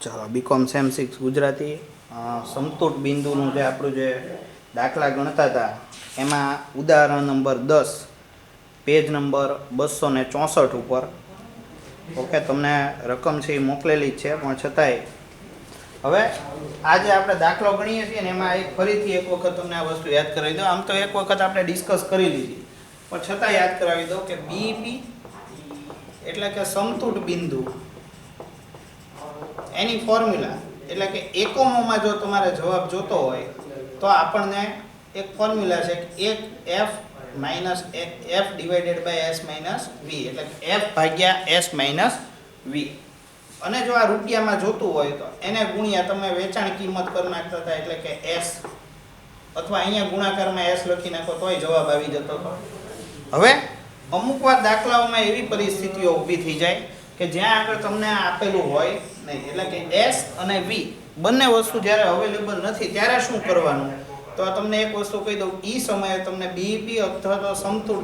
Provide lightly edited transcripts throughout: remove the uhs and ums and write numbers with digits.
ચાલો BCom sem 6 Gujarati સમતુટ બિંદુનું જે આપણું જે દાખલા ગણતા હતા એમાં ઉદાહરણ નંબર 10 પેજ નંબર 264 ઉપર ઓકે તમને રકમ છે એ મોકલેલી જ છે પણ છતાંય હવે આજે આપણે દાખલો ગણીએ છીએ ને એમાં એક ફરીથી એક વખત તમને આ વસ્તુ યાદ કરાવી દો. આમ તો એક વખત આપણે ડિસ્કસ કરી લીધી પણ છતાં યાદ કરાવી દો કે બીપી એટલે કે સમતુટ બિંદુ એની ફોર્મ્યુલા એટલે કે એકમોમાં જો તમારે જવાબ જોતો હોય તો આપણને એક ફોર્મ્યુલા છે કે 1f minus f divided by s minus v એટલે કે f ભાગ્યા s માઇનસ v. અને જો આ રૂપિયામાં જોતું હોય તો એને ગુણ્યા તમે વેચાણ કિંમત કરી નાખતા હતા એટલે કે s અથવા અહીંયા ગુણાકારમાં s લખી નાખો તોય જવાબ આવી જતો હતો. હવે અમુક વાર દાખલાઓમાં એવી પરિસ્થિતિઓ ઊભી થઈ જાય કે જ્યાં આગળ તમને આપેલું હોય નહીં એટલે કે s અને v બંને વસ્તુ જ્યારે અવેલેબલ નથી ત્યારે શું કરવાનું તો તમને એક વસ્તુ કહી દઉં. એ સમયે તમને બીપી અથવા તો સમતુટ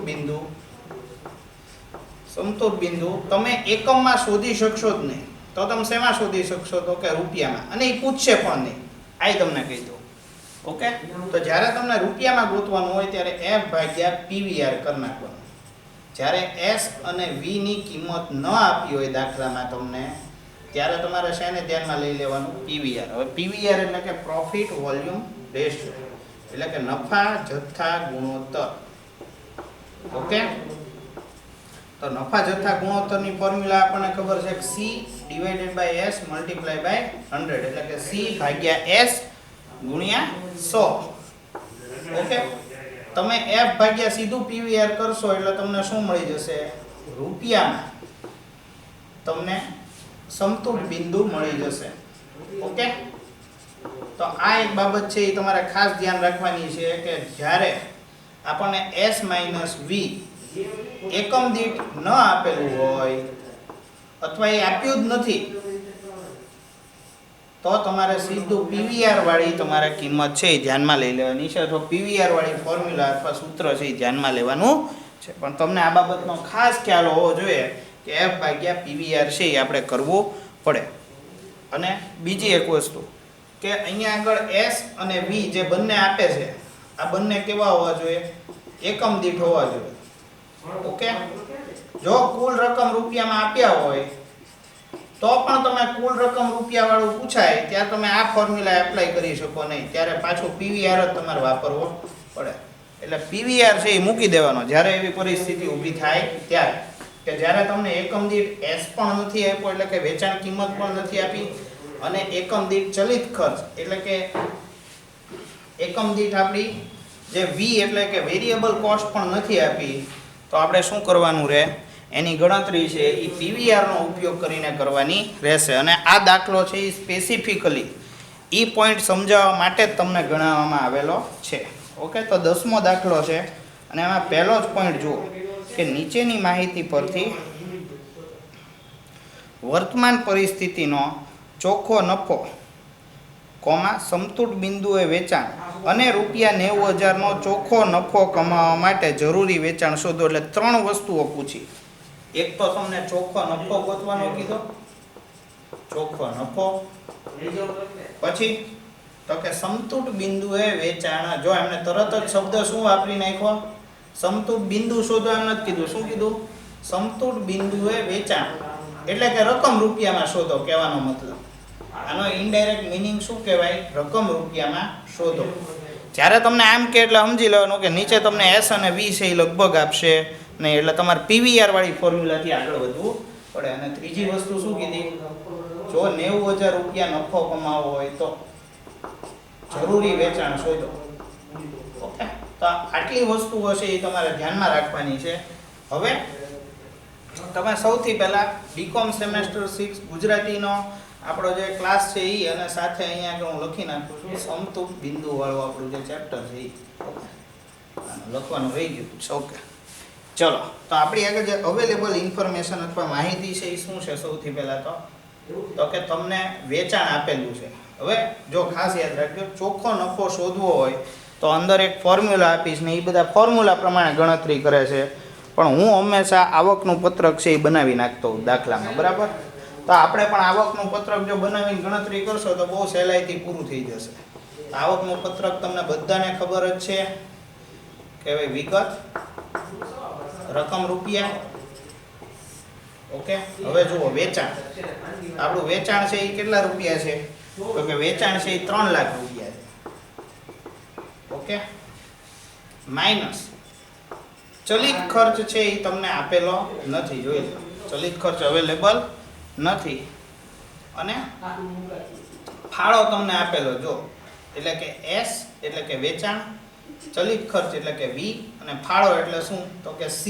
બિંદુ તમે એકમમાં શોધી શકશો જ નહીં તો તમે શેમાં શોધી શકશો તો કે રૂપિયામાં, અને એ પૂછશે પણ નહીં. આ તમને કહી દઉં ઓકે. તો જ્યારે તમને રૂપિયામાં ગોતવાનું હોય ત્યારે f ભાગ્યા pvr કરી નાખવાનું. જ્યારે s અને v ની કિંમત ન આપી હોય દાખલામાં તમને ત્યારે તમારે શેને ધ્યાનમાં લઈ લેવાનું pvr. હવે pvr એટલે કે પ્રોફિટ વોલ્યુમ રેશિયો એટલે કે નફા જથ્થા ગુણોત્તર. ઓકે તો નફા જથ્થા ગુણોત્તરની ફોર્મ્યુલા આપણને ખબર છે કે c divided by s multiply by 100 એટલે કે c ભાગ્યા s ગુણ્યા 100. ઓકે તમે f ભાગ્યા સીધું pvr કરશો એટલે તમને શું મળી જશે રૂપિયામાં તમને સમતુટ બિંદુ મળી જશે. ઓકે તો આ એક બાબત છે એ તમારે ખાસ ધ્યાન રાખવાની છે કે જ્યારે આપણને s માઇનસ v એકમ દીઠ ન આપેલું હોય અથવા એ આપ્યું જ નથી તો તમારે સીધું pvr વાળી તમારે કિંમત છે એ ધ્યાનમાં લઈ લેવાની છે અથવા pvr વાળી ફોર્મ્યુલા અથવા સૂત્ર છે એ ધ્યાનમાં લેવાનું છે. પણ તમને આ બાબતનો ખાસ ખ્યાલ હોવો જોઈએ કે f ભાગ્યા pvr છે એ આપણે કરવું પડે. અને બીજી એક વસ્તુ કે અહીંયા આગળ s અને v જે બંને આપે છે આ બંને કેવા હોવા જોઈએ એકમ દીઠ હોવા જોઈએ. ઓકે જો કુલ રકમ રૂપિયામાં આપ્યા હોય તો પણ તમે કુલ રકમ રૂપિયા વાળું પૂછાય ત્યારે તમે આ ફોર્મ્યુલા એપ્લાય કરી શકો નહીં, ત્યારે પાછું pvr જ તમારે વાપરવો પડે. એટલે pvr છે એ મૂકી દેવાનો જ્યારે એવી પરિસ્થિતિ ઊભી થાય ત્યારે કે જ્યારે તમને એકમ દીઠ s પણ નથી આપ્યો એટલે કે વેચાણ કિંમત પણ નથી આપી અને એકમ દીઠ ચલિત ખર્ચ એટલે કે એકમ દીઠ આપણી જે v એટલે કે વેરિયેબલ કોસ્ટ પણ નથી આપી તો આપણે શું કરવાનું રહે એની ગણતરી છે એ pvr નો ઉપયોગ કરીને કરવાની રહેશે. અને આ દાખલો છે એ સ્પેસિફિકલી એ પોઈન્ટ સમજાવવા માટે જ તમને ગણાવવામાં આવેલો છે. ઓકે તો 10મો દાખલો છે અને એમાં પહેલો જ પોઈન્ટ જુઓ કે નીચેની માહિતી પરથી વર્તમાન પરિસ્થિતિનો ચોખ્ખો નફો સમતુટ બિંદુએ વેચાણ અને ₹90,000નો ચોખ્ખો નફો કમાવા માટે જરૂરી વેચાણ શોધો. એટલે 3 વસ્તુઓ પૂછી. એક તો તમને ચોખ્ખો નફો ગોતવાનો કીધો, ચોખ્ખો નફો. પછી તો કે સમતુટ બિંદુએ વેચાણ. જો એમને તરત જ શબ્દ શું વાપરી નાખ્યો સમતુટ બિંદુ શોધો એમ નથી કીધું. શું કીધું સમતુટ બિંદુએ વેચાણ એટલે કે રકમ રૂપિયામાં શોધો કહેવાનો મતલબ. આનો ઇનડાયરેક્ટ મીનિંગ શું કહેવાય રકમ રૂપિયામાં શોધો. જ્યારે તમને આમ કે એટલે સમજી લેવાનું કે નીચે તમને s અને v છે એ લગભગ આપશે નહીં એટલે તમારે pvr વાળી ફોર્મ્યુલાથી આગળ વધવું પડે. અને ત્રીજી વસ્તુ શું કીધી જો ₹90,000 નફો કમાવો હોય તો જરૂરી વેચાણ શોધો. ઓકે તો આટલી વસ્તુઓ છે એ તમારે ધ્યાનમાં રાખવાની છે. હવે તમે સૌથી પહેલાં બીકોમ સેમેસ્ટર 6 ગુજરાતીનો આપણો જે ક્લાસ છે એ અને સાથે અહીંયા આગળ હું લખી નાખું છું સમતુટ બિંદુ વાળું આપણું જે ચેપ્ટર છે એ લખવાનું રહી ગયું છે. ઓકે ચલો તો આપણી આગળ જે અવેલેબલ ઇન્ફોર્મેશન અથવા માહિતી છે એ શું છે સૌથી પહેલાં તો કે તમને વેચાણ આપેલું છે. હવે જો ખાસ યાદ રાખજો ચોખ્ખો નફો શોધવો હોય તો અંદર એક ફોર્મ્યુલા આપીશ ને એ બધા ફોર્મ્યુલા પ્રમાણે ગણતરી કરે છે પણ હું હંમેશા આવકનું પત્રક છે એ બનાવી નાખતો હોઉં દાખલામાં. બરાબર તો તો આપણે પણ આવકનું પત્રક જો બનાવીને ગણતરી કરશો તો બહુ સહેલાઈથી પૂરું થઈ જશે. આવકનું પત્રક તમને બધાને ખબર જ છે કે ભાઈ વિગત, રકમ રૂપિયા. ઓકે, હવે જુઓ વેચાણ. આપણું વેચાણ છે એ કેટલા રૂપિયા છે? તો કે વેચાણ છે એ 3 લાખ રૂપિયા છે. ઓકે, માઇનસ ચલિત ખર્ચ છે એ તમને આપેલો નથી. જોઈ લો, ચલિત ખર્ચ અવેલેબલ નથી. અને ફાળો તમને આપેલો જો, એટલે કે S એટલે કે વેચાણ, ચલિત ખર્ચ એટલે કે V અને ફાળો એટલે શું? તો કે C.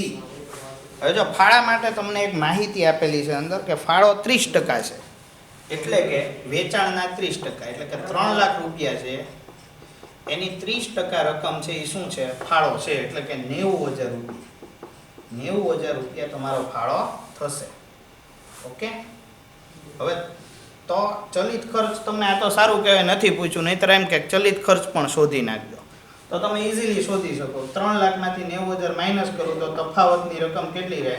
હવે જો ફાળા માટે તમને એક માહિતી આપેલી છે અંદર કે ફાળો 30% છે, એટલે કે વેચાણના 30%, એટલે કે 3 લાખ રૂપિયા છે એની 30% રકમ છે એ શું છે? ફાળો છે. એટલે કે 90,000 રૂપિયા. 90,000 રૂપિયા તમારો ફાળો થશે. ઓકે, હવે તો ચલિત ખર્ચ તમને આ તો સારું કહેવાય નથી પૂછ્યું, નહીંતર એમ કે ચલિત ખર્ચ પણ શોધી નાખજો તો તમે ઇઝીલી શોધી શકો. 3 લાખમાંથી 90,000 માઇનસ કરો તો તફાવતની રકમ કેટલી રહે?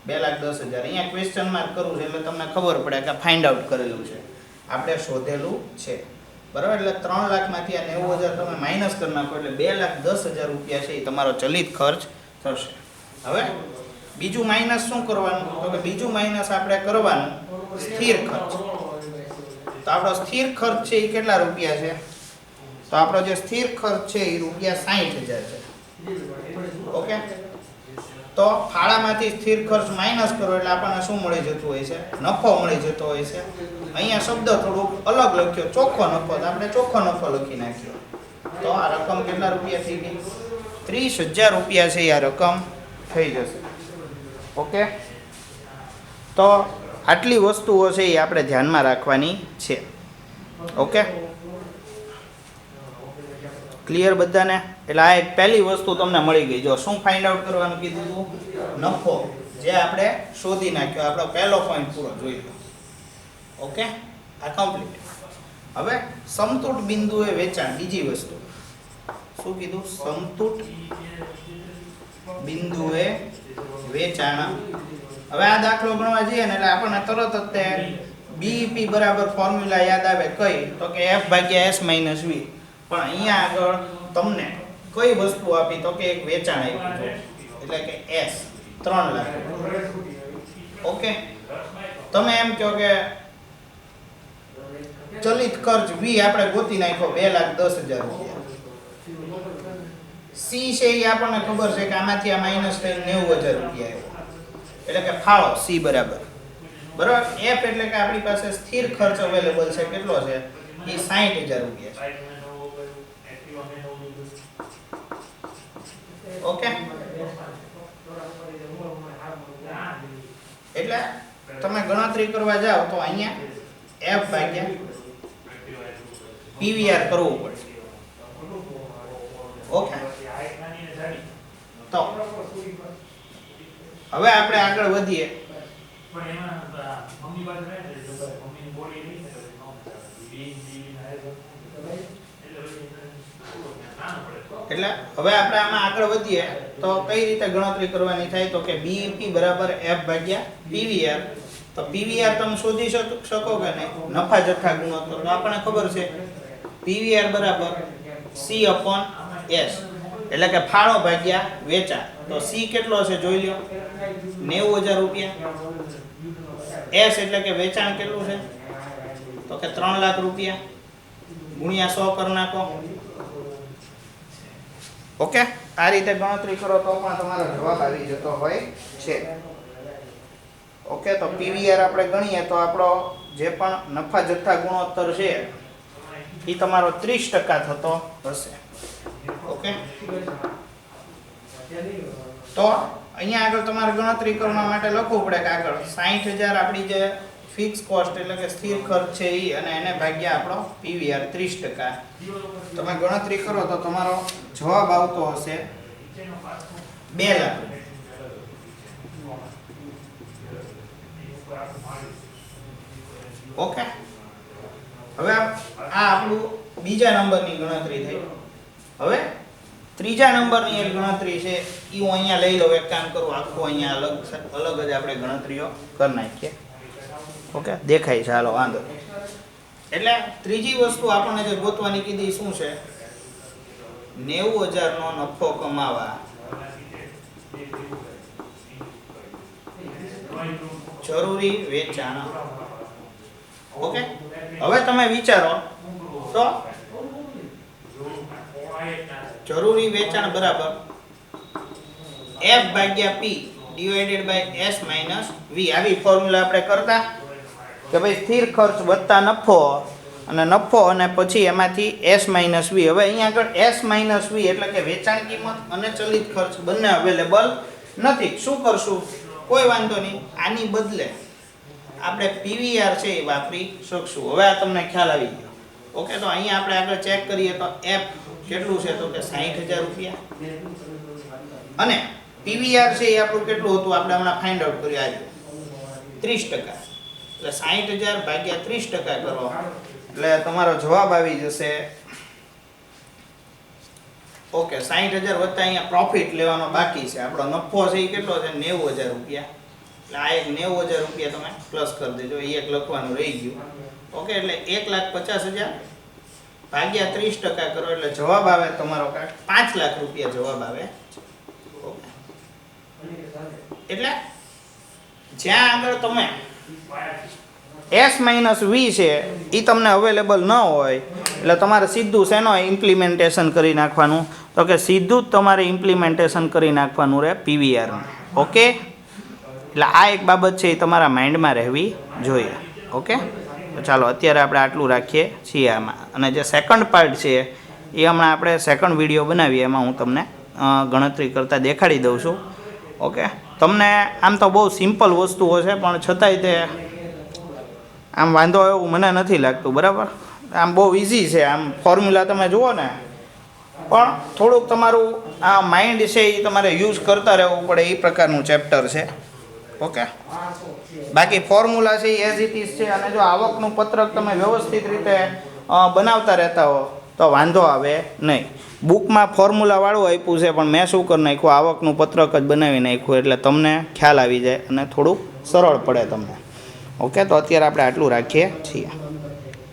2,10,000. અહીંયા ક્વેશ્ચન માર્ક કરવું છે એટલે તમને ખબર પડે કે ફાઇન્ડ આઉટ કરેલું છે, આપણે શોધેલું છે. બરાબર, એટલે 3 લાખમાંથી આ 90,000 તમે માઇનસ કરી નાખો એટલે 2,10,000 રૂપિયા છે એ તમારો ચલિત ખર્ચ થશે. હવે બીજું માઇનસ શું કરવાનું? તો કે બીજું માઇનસ આપણે કરવાનું સ્થિર ખર્ચ. તો આપણો સ્થિર ખર્ચ છે એ કેટલા રૂપિયા છે? તો આપણો જે સ્થિર ખર્ચ છે એ રૂપિયા 60,000 છે. ઓકે, તો ફાળામાંથી સ્થિર ખર્ચ માઇનસ કરો એટલે આપણને શું મળી જતું હોય છે? નફો મળી જતો હોય છે. અહીંયા શબ્દ થોડુંક અલગ લખ્યો, ચોખ્ખો નફો, તો આપણે ચોખ્ખો નફો લખી નાખ્યો. તો આ રકમ કેટલા રૂપિયા થઈ ગઈ? 30,000 રૂપિયા છે આ રકમ થઈ જશે. ઓકે, તો આટલી વસ્તુઓ છે એ આપણે ધ્યાનમાં રાખવાની છે. ઓકે, ક્લિયર બધાને? એટલે આ એક પહેલી વસ્તુ તમને મળી ગઈ. જો શું ફાઇન્ડ આઉટ કરવાનું કીધું હતું? નફો, જે આપણે શોધી નાખ્યો. આપણો પહેલો પોઈન્ટ પૂરો જોઈ લો. ઓકે, આ કમ્પ્લીટ. હવે સમતૂટ બિંદુએ વેચાણ, બીજી વસ્તુ શું કીધું? સમતૂટ બિંદુએ વેચાણ. હવે આ દાખલો ગણવા જઈએ ને એટલે આપણને તરત જ તે બીઈપી બરાબર ફોર્મ્યુલા યાદ આવે. કઈ? તો કે F/S - V. પણ અહીંયા આગળ તમને કઈ વસ્તુ આપી? તો કે એક વેચાણ આપ્યું છે, એટલે કે S 3 લાખ. ઓકે, તમે એમ કહો કે ચલિત ખર્ચ V આપણે ગોતી નાખ્યો 2,10,000 રૂપિયા. C છે એ આપણને ખબર છે કે આમાંથી આ માઇનસ થઈને 90,000 રૂપિયા આવ્યો, એટલે કે ફાળો C બરાબર. બરાબર, F એટલે કે આપણી પાસે સ્થિર ખર્ચ અવેલેબલ છે, કેટલો છે? એ 60,000 રૂપિયા છે. ઓકે, એટલે તમે ગણતરી કરવા જાઓ તો અહીંયા F/PVR કરવું પડે. ઓકે, તો હવે આપણે આગળ વધીએ. એટલે હવે આપણે આમાં આગળ વધીએ તો કઈ રીતે ગણતરી કરવાની થાય? તો કે BEP બરાબર F/PVR. તો PVR તમે શોધી શકો કે નહીં? નફા જથ્થા ગુણોત્તર. તો આપણને ખબર છે PVR બરાબર C/S, એટલે કે ફાળો ભાગ્યા વેચાણ. તો C કેટલો છે જોઈ લો, 90,000 રૂપિયા. S એટલે કે વેચાણ કેટલું છે? તો કે 3 લાખ રૂપિયા ગુણ્યા 100 કરી નાખો. ઓકે, આ રીતે ગણતરી કરો તો પણ તમારો જવાબ આવી જતો હોય છે. ઓકે, તો PVR આપણે ગણીએ તો આપણો જે પણ નફા જથ્થા ગુણોત્તર છે એ તમારો 30% થતો હશે. ઓકે, તો અહીંયા આગળ તમારે ગણતરી કરવા માટે લખવું પડે કે આગળ 60,000 આપણી જે ફિક્સ કોસ્ટ એટલે કે સ્થિર ખર્ચ છે એ, અને એને ભાગ્યા આપણો PVR 30%. તમે ગણતરી કરો તો તમારો જવાબ આવતો હશે 2 લાખ. ઓકે, હવે આ આપણું બીજા નંબરની ગણતરી થઈ. હવે ત્રીજા નંબરની એક ગણતરી છે એ હું અહીંયા લઈ લઉં. એક કામ કરું, આખું અહીંયા અલગ જ આપણે ગણતરીઓ કરી નાખીએ. ઓકે દેખાય છે, હાલો વાંધો નહીં. એટલે ત્રીજી વસ્તુ આપણને જે ગોતવાની કીધી શું છે, 90,000 નો નફો કમાવા જરૂરી વેચાણ. ઓકે, હવે તમે વિચારો તો જરૂરી વેચાણ બરાબર F ભાગ્યા P divided by S minus V. આવી ફોર્મ્યુલા આપણે કરતા કે ભાઈ સ્થિર ખર્ચ વત્તા નફો અને નફો અને પછી એમાંથી S માઇનસ V. હવે અહીંયા આગળ S માઇનસ V એટલે કે વેચાણ કિંમત અને ચલિત ખર્ચ બંને અવેલેબલ નથી. શું કરશું? કોઈ વાંધો નહીં, આની બદલે આપણે PVR છે એ વાપરી શકશું. હવે આ તમને ખ્યાલ આવી ગયો. ઓકે, તો અહીંયા આપણે આગળ ચેક કરીએ તો F કેટલું છે તો કે 60,000 રૂપિયા અને PVR છે એ આપણું કેટલું હતું આપણે હમણાં ફાઇન્ડ આઉટ કર્યું આજે 30%. એટલે 60,000 ભાગ્યા 30% કરો એટલે તમારો જવાબ આવી જશે. ઓકે, 60,000 વત્તા અહીંયા પ્રોફિટ લેવાનો બાકી છે, આપણો નફો છે એ કેટલો છે 90,000 રૂપિયા. એટલે આ એક 90,000 રૂપિયા તમે પ્લસ કરી દેજો, એ એક લખવાનું રહી ગયું. ઓકે, એટલે 1,50,000 ભાગ્યા 30% કરો એટલે જવાબ આવે તમારો 5 લાખ રૂપિયા જવાબ આવે. ઓકે, એટલે જ્યાં આગળ તમે S માઇનસ V છે એ તમને અવેલેબલ ન હોય એટલે તમારે સીધું શેનો ઇમ્પ્લિમેન્ટેશન કરી નાખવાનું તો કે સીધું જ તમારે ઇમ્પ્લિમેન્ટેશન કરી નાખવાનું રહે PVR. ઓકે, એટલે આ એક બાબત છે એ તમારા માઇન્ડમાં રહેવી જોઈએ. ઓકે, તો ચાલો અત્યારે આપણે આટલું રાખીએ છીએ આમાં, અને જે સેકન્ડ પાર્ટ છે એ હમણાં આપણે સેકન્ડ વિડીયો બનાવીએ એમાં હું તમને ગણતરી કરતાં દેખાડી દઉં છું. ઓકે, તમને આમ તો બહુ સિમ્પલ વસ્તુઓ છે પણ છતાંય તે આમ વાંધો એવું મને નથી લાગતું. બરાબર, આમ બહુ ઇઝી છે, આમ ફોર્મ્યુલા તમે જુઓ ને પણ થોડુંક તમારું આ માઇન્ડ છે એ તમારે યુઝ કરતા રહેવું પડે એ પ્રકારનું ચેપ્ટર છે. ઓકે, બાકી ફોર્મ્યુલા છે એ એઝ ઇટ ઇઝ છે, અને જો આવકનું પત્રક તમે વ્યવસ્થિત રીતે બનાવતા રહેતા હો તો વાંધો આવે નહીં. બુકમાં ફોર્મ્યુલાવાળું આપ્યું છે પણ મેં શું કરી નાખ્યું, આવકનું પત્રક જ બનાવી નાખ્યું એટલે તમને ખ્યાલ આવી જાય અને થોડુંક સરળ પડે તમને. ઓકે, તો અત્યારે આપણે આટલું રાખીએ છીએ.